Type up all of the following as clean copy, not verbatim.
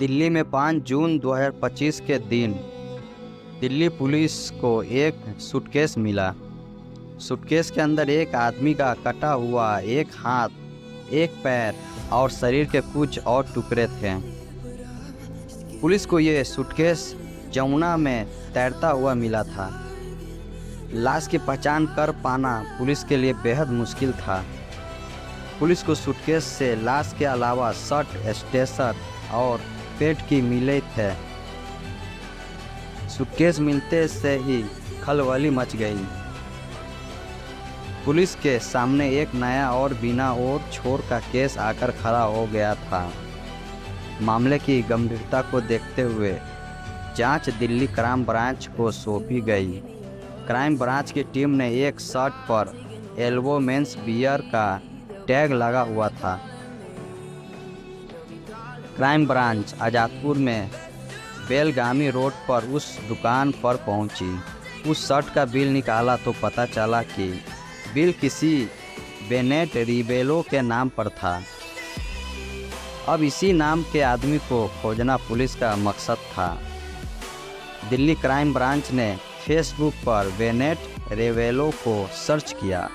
दिल्ली में 5 जून 2025 के दिन दिल्ली पुलिस को एक सूटकेस मिला। सूटकेस के अंदर एक आदमी का कटा हुआ एक हाथ, एक पैर और शरीर के कुछ और टुकड़े थे। पुलिस को ये सूटकेस जमुना में तैरता हुआ मिला था। लाश की पहचान कर पाना पुलिस के लिए बेहद मुश्किल था। पुलिस को सूटकेस से लाश के अलावा शर्ट, स्टेशर और पेट की मिले थे। सूटकेस मिलते से ही खलबली मच गई। पुलिस के सामने एक नया और बिना और छोर का केस आकर खड़ा हो गया था। मामले की गंभीरता को देखते हुए जांच दिल्ली क्राइम ब्रांच को सौंपी गई। क्राइम ब्रांच की टीम ने एक शर्ट पर एल्बो मेंस बियर का टैग लगा हुआ था। क्राइम ब्रांच आज़ादपुर में बेलगामी रोड पर उस दुकान पर पहुंची। उस शर्ट का बिल निकाला तो पता चला कि बिल किसी बेनेट रिबेलो के नाम पर था। अब इसी नाम के आदमी को खोजना पुलिस का मकसद था। दिल्ली क्राइम ब्रांच ने फेसबुक पर बेनेट रिबेलो को सर्च किया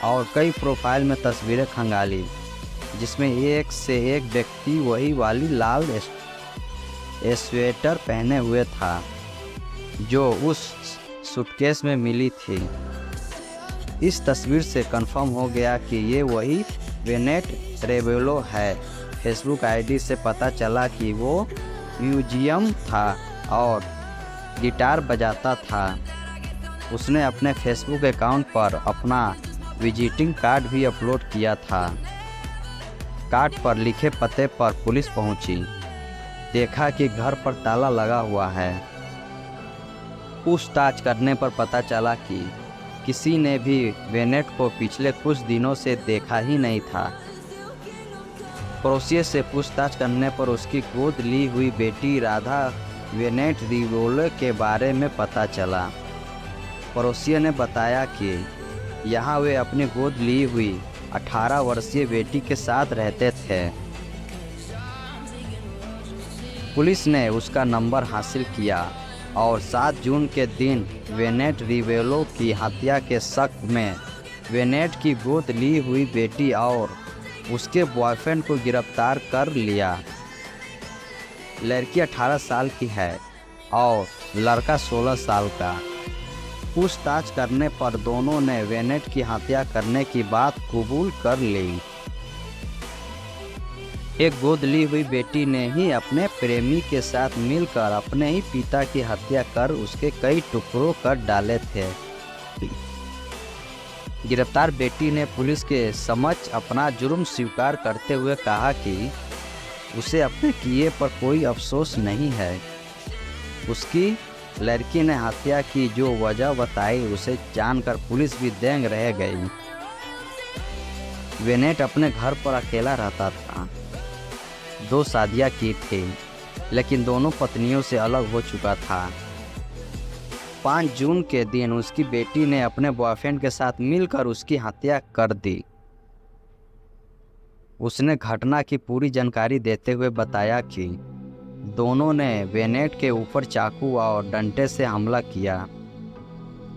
और कई प्रोफाइल में तस्वीरें खंगाली, जिसमें एक से एक व्यक्ति वही वाली लाल स्वेटर पहने हुए था जो उस सूटकेस में मिली थी। इस तस्वीर से कंफर्म हो गया कि ये वही बेनेट रिबेलो है। फेसबुक आईडी से पता चला कि वो म्यूजियम था और गिटार बजाता था। उसने अपने फेसबुक अकाउंट पर अपना विजिटिंग कार्ड भी अपलोड किया था। कार्ड पर लिखे पते पर पुलिस पहुंची। देखा कि घर पर ताला लगा हुआ है। पूछताछ करने पर पता चला कि किसी ने भी बेनेट को पिछले कुछ दिनों से देखा ही नहीं था। पड़ोसी से पूछताछ करने पर उसकी गोद ली हुई बेटी राधा बेनेट रिबेलो के बारे में पता चला। पड़ोसी ने बताया कि यहाँ वे अपनी गोद ली हुई 18 वर्षीय बेटी के साथ रहते थे। पुलिस ने उसका नंबर हासिल किया और 7 जून के दिन बेनेट रिबेलो की हत्या के शक में बेनेट की गोद ली हुई बेटी और उसके बॉयफ्रेंड को गिरफ्तार कर लिया। लड़की 18 साल की है और लड़का 16 साल का। पूछताछ करने पर दोनों ने बेनेट की हत्या करने की बात कबूल कर ली। एक गोद ली हुई बेटी ने ही अपने प्रेमी के साथ मिलकर अपने ही पिता की हत्या कर उसके कई टुकड़ों कर डाले थे। गिरफ्तार बेटी ने पुलिस के समक्ष अपना जुर्म स्वीकार करते हुए कहा कि उसे अपने किए पर कोई अफसोस नहीं है। उसकी लड़की ने हत्या की जो वजह बताई उसे जानकर पुलिस भी दंग रह गई। बेनेट अपने घर पर अकेला रहता था। 2 शादियां की थी, लेकिन दोनों पत्नियों से अलग हो चुका था। 5 जून के दिन उसकी बेटी ने अपने बॉयफ्रेंड के साथ मिलकर उसकी हत्या कर दी। उसने घटना की पूरी जानकारी देते हुए बताया कि दोनों ने बेनेट के ऊपर चाकू और डंडे से हमला किया।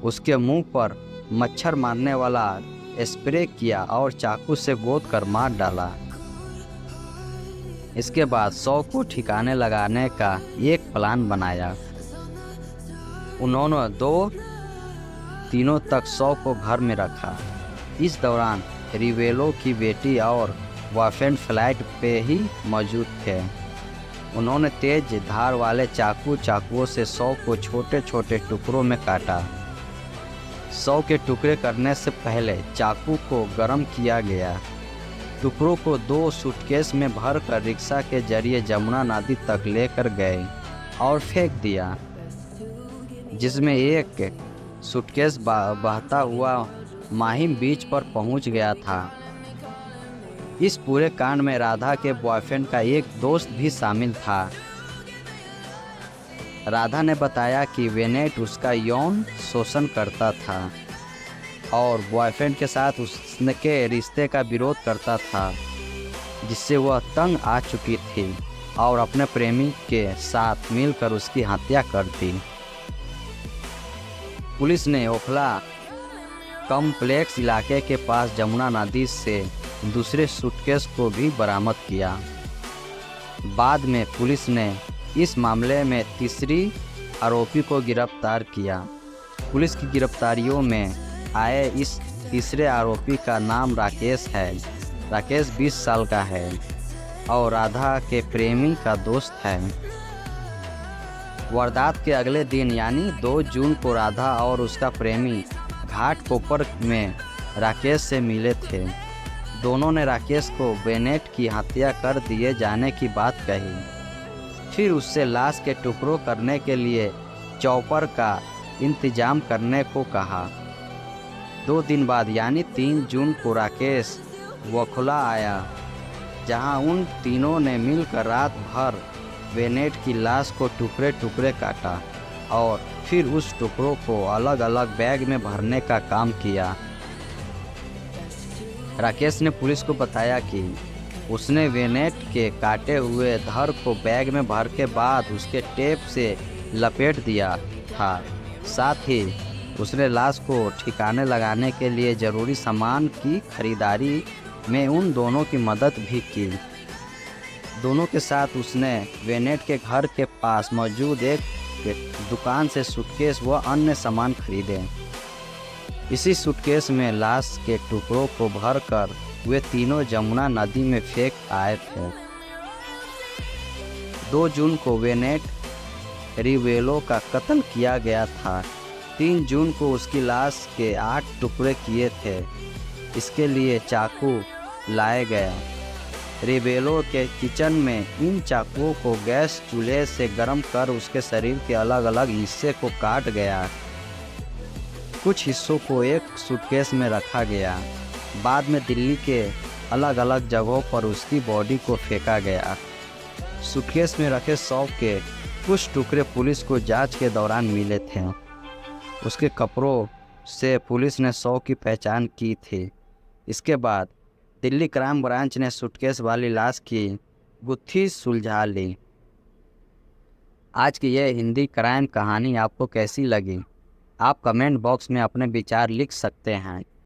उसके मुंह पर मच्छर मारने वाला स्प्रे किया और चाकू से गोद कर मार डाला। इसके बाद शव को ठिकाने लगाने का एक प्लान बनाया। उन्होंने 2 दिनों तक शव को घर में रखा। इस दौरान रिबेलो की बेटी और बॉयफ्रेंड पे ही मौजूद थे। उन्होंने तेज धार वाले चाकुओं से शव को छोटे छोटे टुकड़ों में काटा। शव के टुकड़े करने से पहले चाकू को गर्म किया गया। टुकड़ों को 2 सूटकेस में भरकर रिक्शा के जरिए जमुना नदी तक लेकर गए और फेंक दिया, जिसमें एक सूटकेस बहता हुआ माहिम बीच पर पहुंच गया था। इस पूरे कांड में राधा के बॉयफ्रेंड का एक दोस्त भी शामिल था। राधा ने बताया कि बेनेट उसका यौन शोषण करता था और बॉयफ्रेंड के साथ उसके रिश्ते का विरोध करता था, जिससे वह तंग आ चुकी थी। और अपने प्रेमी के साथ मिलकर उसकी हत्या कर दी। पुलिस ने ओखला कॉम्प्लेक्स इलाके के पास जमुना नदी से दूसरे सूटकेस को भी बरामद किया। बाद में पुलिस ने इस मामले में तीसरी आरोपी को गिरफ्तार किया। पुलिस की गिरफ्तारियों में आए इस तीसरे आरोपी का नाम राकेश है। राकेश 20 साल का है और राधा के प्रेमी का दोस्त है। वारदात के अगले दिन यानी 2 जून को राधा और उसका प्रेमी घाट कोपर में राकेश से मिले थे। दोनों ने राकेश को बेनेट की हत्या कर दिए जाने की बात कही। फिर उससे लाश के टुकड़ों करने के लिए चॉपर का इंतजाम करने को कहा। 2 दिन बाद यानी 3 जून को राकेश वखला आया, जहां उन तीनों ने मिलकर रात भर बेनेट की लाश को टुकड़े टुकड़े काटा और फिर उस टुकड़ों को अलग अलग बैग में भरने का काम किया। राकेश ने पुलिस को बताया कि उसने बेनेट के काटे हुए धड़ को बैग में भर के बाद उसके टेप से लपेट दिया था। साथ ही उसने लाश को ठिकाने लगाने के लिए ज़रूरी सामान की खरीदारी में उन दोनों की मदद भी की। दोनों के साथ उसने बेनेट के घर के पास मौजूद एक दुकान से सूटकेस व अन्य सामान खरीदे। इसी सूटकेस में लाश के टुकड़ों को भरकर वे तीनों जमुना नदी में फेंक आए थे। 2 जून को बेनेट रिवेलो का कत्ल किया गया था। 3 जून को उसकी लाश के 8 टुकड़े किए थे। इसके लिए चाकू लाए गए। रिवेलो के किचन में इन चाकुओं को गैस चूल्हे से गर्म कर उसके शरीर के अलग अलग हिस्से को काट गया। कुछ हिस्सों को एक सूटकेस में रखा गया। बाद में दिल्ली के अलग अलग जगहों पर उसकी बॉडी को फेंका गया। सूटकेस में रखे शव के कुछ टुकड़े पुलिस को जांच के दौरान मिले थे। उसके कपड़ों से पुलिस ने शव की पहचान की थी। इसके बाद दिल्ली क्राइम ब्रांच ने सूटकेस वाली लाश की गुत्थी सुलझा ली। आज की यह हिंदी क्राइम कहानी आपको कैसी लगी? आप कमेंट बॉक्स में अपने विचार लिख सकते हैं।